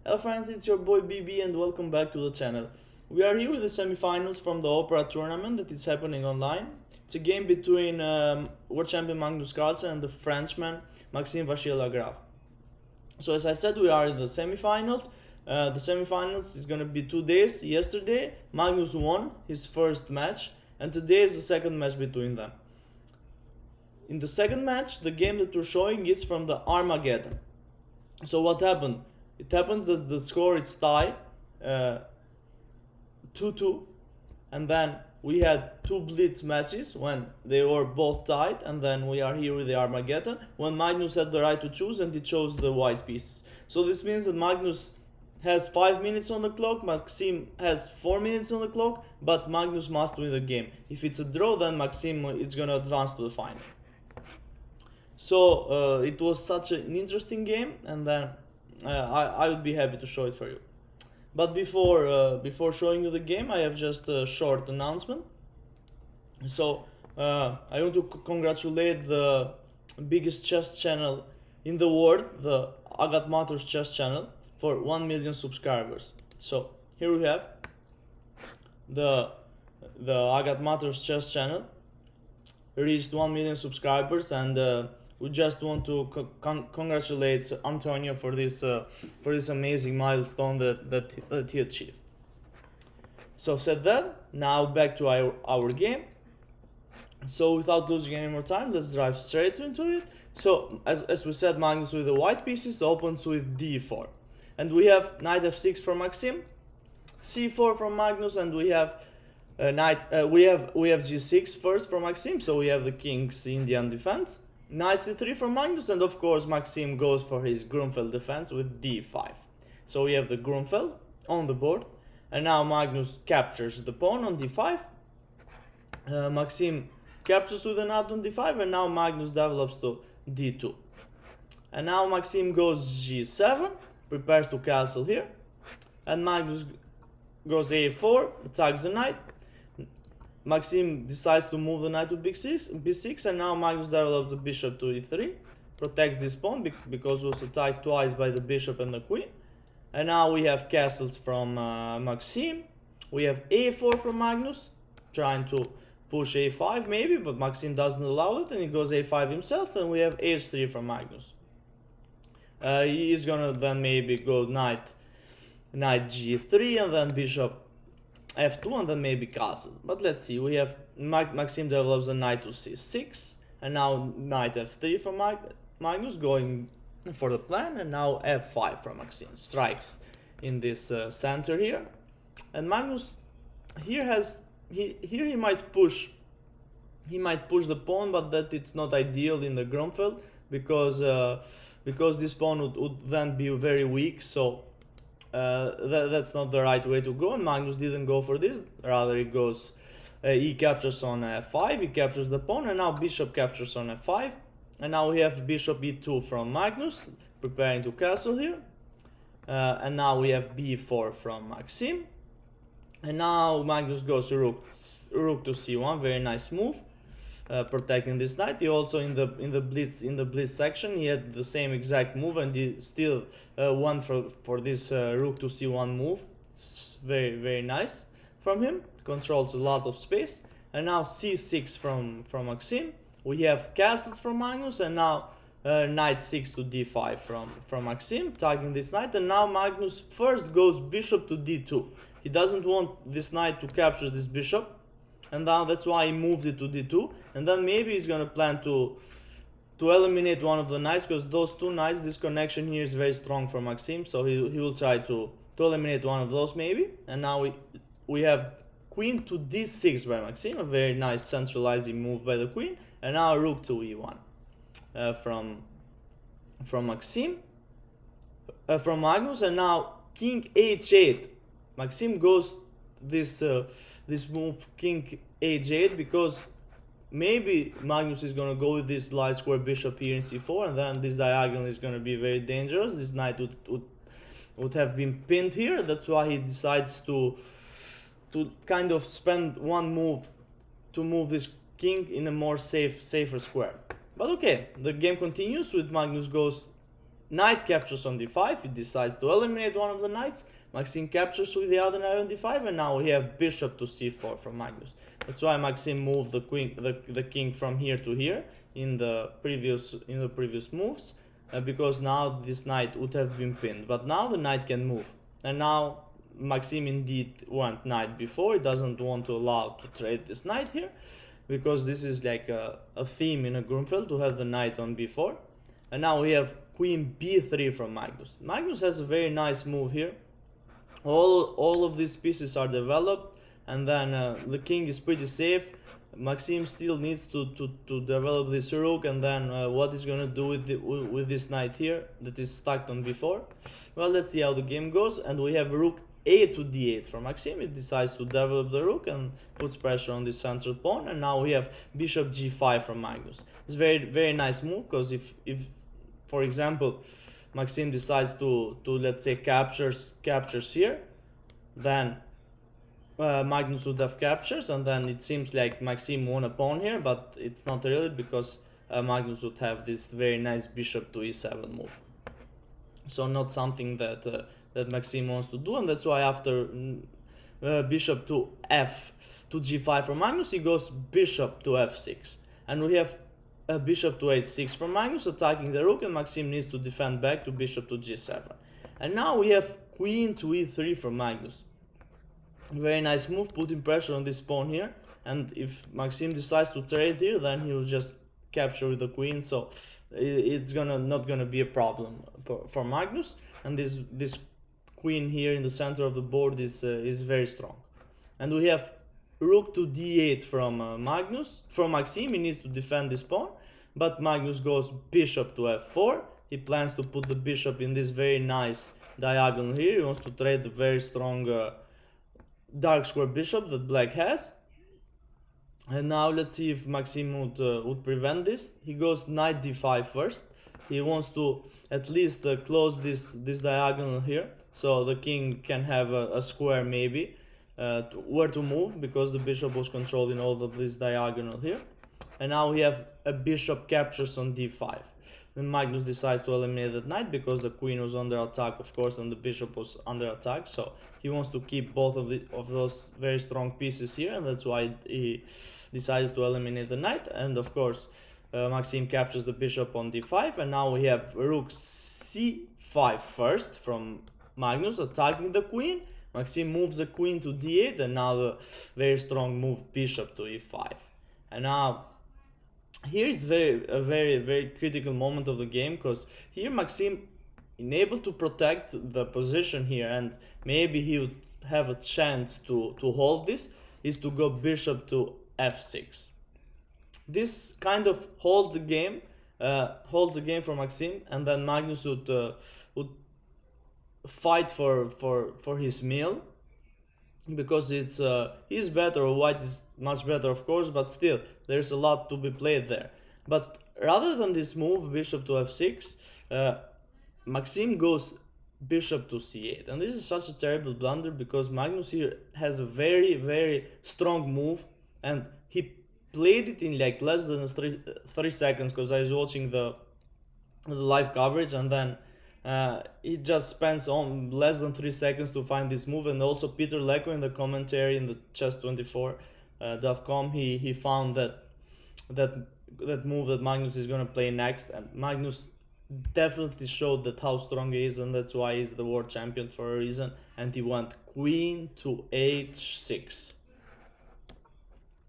Hello friends, it's your boy BB and welcome back to the channel. We are here with the semifinals from the Opera tournament that is happening online. It's a game between world champion Magnus and the Frenchman Maxim Lagrave. So as I said, we are in the semifinals. The semifinals is going to be 2 days. Yesterday, Magnus won his first match and today is the second match between them. In the second match, the game that we're showing is from the Armageddon. So what happened? It happened that the score is tie, 2-2, and then we had two blitz matches when they were both tied, and then we are here with the Armageddon when Magnus had the right to choose and he chose the white pieces. So this means that Magnus has 5 minutes on the clock, Maxim has 4 minutes on the clock, but Magnus must win the game. If it's a draw, then Maxim is gonna advance to the final. So it was such an interesting game, and then I would be happy to show it for you. But before showing you the game, I have just a short announcement. So I want to congratulate the biggest chess channel in the world, the Agat Matters chess channel, for 1 million subscribers. So here we have the Agat Matters chess channel reached 1 million subscribers, and we just want to congratulate Antonio for this amazing milestone that he achieved. So said that, now back to our game. So without losing any more time, let's dive straight into it. So as we said, Magnus with the white pieces opens with d4, and we have knight f6 from Maxim, c4 from Magnus, and we have we have g6 first from Maxim. So we have the king's Indian defense. Knight c3 from Magnus, and of course Maxim goes for his Grunfeld defense with d5. So we have the Grunfeld on the board, and now Magnus captures the pawn on d5. Maxim captures with a knight on d5, and now Magnus develops to d2. And now Maxim goes g7, prepares to castle here, and Magnus goes a4, attacks the knight. Maxim decides to move the knight to b6, and now Magnus develops the bishop to e3, protects this pawn because it was attacked twice by the bishop and the queen. And now we have castles from Maxim. We have a4 from Magnus, trying to push a5 maybe, but Maxim doesn't allow it, and he goes a5 himself, and we have h3 from Magnus. He is gonna then maybe go knight g3, and then bishop f2, and then maybe castle. But let's see, we have Maxim develops a knight to c6, and now knight f3 from Magnus, going for the plan, and now f5 from Maxim, strikes in this center here. And Magnus here he might push the pawn, but that it's not ideal in the Grunfeld because this pawn would then be very weak. So that's not the right way to go, and Magnus didn't go for this. Rather, he goes, he captures on f5, he captures the pawn, and now bishop captures on f5, and now we have bishop e2 from Magnus, preparing to castle here, and now we have b4 from Maxim, and now Magnus goes rook to c1, very nice move. Protecting this knight. He also in the blitz section he had the same exact move, and he still won for this rook to c1 move. It's very nice from him. Controls a lot of space. And now c6 from Maxim. We have castles from Magnus, and now knight 6 to d5 from Maxim, tagging this knight. And now Magnus first goes bishop to d2. He doesn't want this knight to capture this bishop, and now that's why he moved it to d2, and then maybe he's gonna plan to eliminate one of the knights, because those two knights, this connection here is very strong for Maxim, so he will try to eliminate one of those maybe. And now we have queen to d6 by Maxim, a very nice centralizing move by the queen, and now rook to e1 from Maxim, from Magnus, and now king h8. Maxim goes this move king h8 because maybe Magnus is gonna go with this light square bishop here in c4, and then this diagonal is gonna be very dangerous. This knight would have been pinned here. That's why he decides to kind of spend one move to move this king in a more safer square. But okay, the game continues with Magnus goes knight captures on d5, he decides to eliminate one of the knights. Maxim captures with the other knight on d5, and now we have bishop to c4 from Magnus. That's why Maxim moved the king from here to here in the previous moves, because now this knight would have been pinned. But now the knight can move, and now Maxim indeed went knight before. He doesn't want to allow to trade this knight here, because this is like a theme in a Grunfeld to have the knight on b4. And now we have queen b3 from Magnus. Magnus has a very nice move here. All of these pieces are developed, and then the king is pretty safe. Maxim still needs to develop this rook, and then what he's gonna do with this knight here that is stuck on b4. Well, let's see how the game goes. And we have rook a to d8 from Maxim. It decides to develop the rook and puts pressure on the central pawn. And now we have bishop g5 from Magnus. It's very nice move, because if for example Maxim decides to let's say captures here, then Magnus would have captures, and then it seems like Maxim won a pawn here, but it's not really, because Magnus would have this very nice bishop to e7 move. So not something that Maxim wants to do, and that's why after bishop to g5 from Magnus, he goes bishop to f6, and we have a bishop to h6 from Magnus attacking the rook, and Maxim needs to defend back to bishop to g7. And now we have queen to e3 from Magnus. Very nice move, putting pressure on this pawn here, and if Maxim decides to trade here, then he will just capture with the queen, so it's not gonna be a problem for Magnus. And this queen here in the center of the board is very strong. And we have rook to d8 from Maxim. He needs to defend this pawn, but Magnus goes bishop to f4. He plans to put the bishop in this very nice diagonal here. He wants to trade the very strong dark square bishop that black has. And now let's see if Maxim would prevent this. He goes knight d5 first. He wants to at least close this diagonal here, so the king can have a square maybe where to move, because the bishop was controlling all of this diagonal here. And now we have a bishop captures on d5. Then Magnus decides to eliminate that knight, because the queen was under attack, of course, and the bishop was under attack. So he wants to keep both of those very strong pieces here, and that's why he decides to eliminate the knight. And of course, Maxim captures the bishop on d5, and now we have rook c5 first from Magnus attacking the queen. Maxim moves the queen to d8, and now the very strong move bishop to e5. And now here is a very critical moment of the game, because here Maxim unable to protect the position here, and maybe he would have a chance to hold this, is to go bishop to f6. This kind of holds the game for Maxim, and then Magnus would fight for his meal, because it's he's better, or white is much better, of course, but still there's a lot to be played there. But rather than this move bishop to f6, Maxim goes bishop to c8, and this is such a terrible blunder, because Magnus here has a very strong move, and he played it in like less than 3 seconds, because I was watching the live coverage, and then he just spends on less than 3 seconds to find this move. And also Peter Lecco in the commentary in the chess24.com, he found that move that Magnus is gonna play next, and Magnus definitely showed that how strong he is, and that's why he's the world champion for a reason. And he went queen to h6.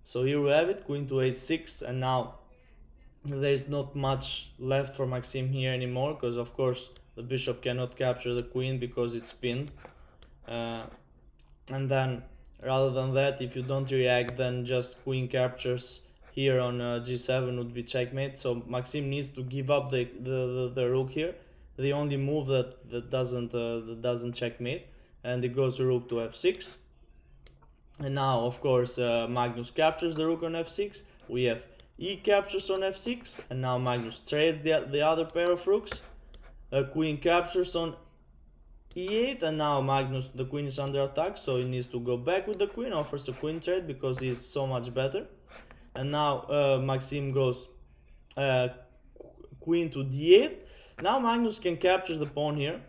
So here we have it, queen to h6, and now there's not much left for Maxim here anymore, because of course the bishop cannot capture the queen because it's pinned. And then rather than that, if you don't react, then just queen captures here on g7 would be checkmate. So Maxim needs to give up the rook here, the only move that doesn't checkmate, and it goes rook to f6. And now of course Magnus captures the rook on f6. We have e captures on f6, and now Magnus trades the other pair of rooks. Queen captures on e8, and now Magnus, the queen is under attack, so he needs to go back with the queen, offers a queen trade because he's so much better. And now Maxim goes queen to d8, Now Magnus can capture the pawn here,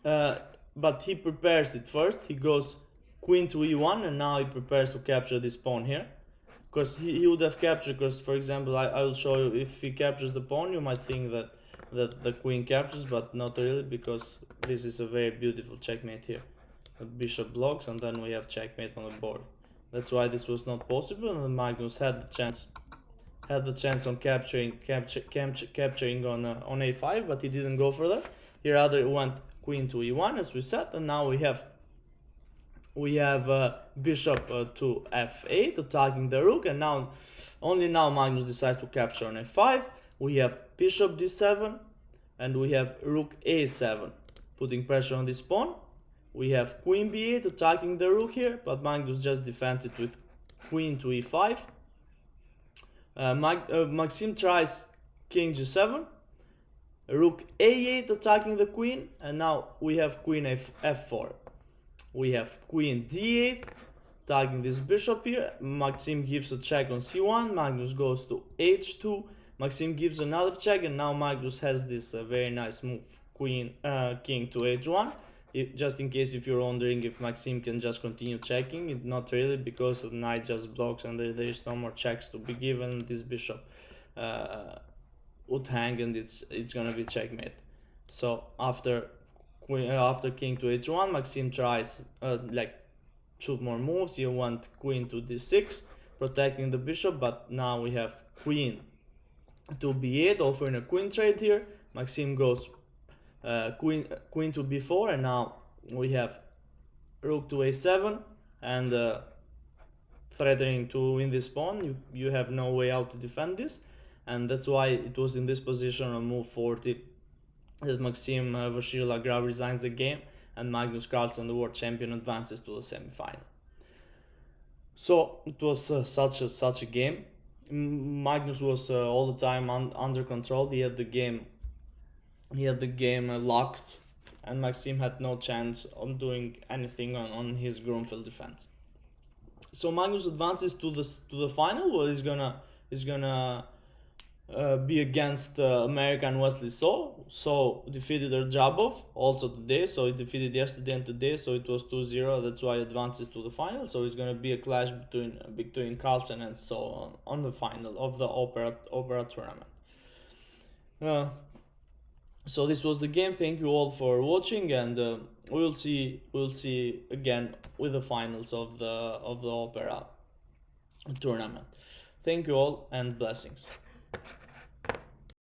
but he prepares it first. He goes queen to e1, and now he prepares to capture this pawn here. Because he would have captured, because for example, I will show you, if he captures the pawn, you might think that the queen captures, but not really, because this is a very beautiful checkmate here. The bishop blocks, and then we have checkmate on the board. That's why this was not possible, and Magnus had the chance on capturing on a5, but he didn't go for that. He rather went queen to e1, as we said, and now we have bishop to f8, attacking the rook, and only now Magnus decides to capture on f5. We have bishop d7, and we have rook a7, putting pressure on this pawn. We have queen b8, attacking the rook here, but Magnus just defends it with queen to e5. Maxim tries king g7, rook a8, attacking the queen, and now we have queen f4. We have queen d8, attacking this bishop here. Maxim gives a check on c1, Magnus goes to h2, Maxim gives another check, and now Magnus has this very nice move, king to h1. Just in case if you're wondering if Maxim can just continue checking, not really, because the knight just blocks and there is no more checks to be given. This bishop would hang, and it's gonna be checkmate. So after king to h1, Maxim tries like 2 more moves. He wants queen to d6, protecting the bishop, but now we have queen to b8, offering a queen trade here. Maxim goes queen to b4, and now we have rook to a7, and threatening to win this pawn. You have no way out to defend this, and that's why it was in this position on move 40 that Maxim Vachier-Lagrave resigns the game, and Magnus Carlsen, the world champion, advances to the semi-final. So it was such a game. Magnus was all the time under control. He had the game locked, and Maxim had no chance on doing anything on his Grunfeld defense. So Magnus advances to the final, where he's gonna be against American Wesley So defeated Erjabov also today. So he defeated yesterday and today. So it was 2-0. That's why he advances to the final. So it's gonna be a clash between Carlsen and So on the final of the Opera tournament. So this was the game. Thank you all for watching, and we'll see again with the finals of the Opera tournament. Thank you all, and blessings.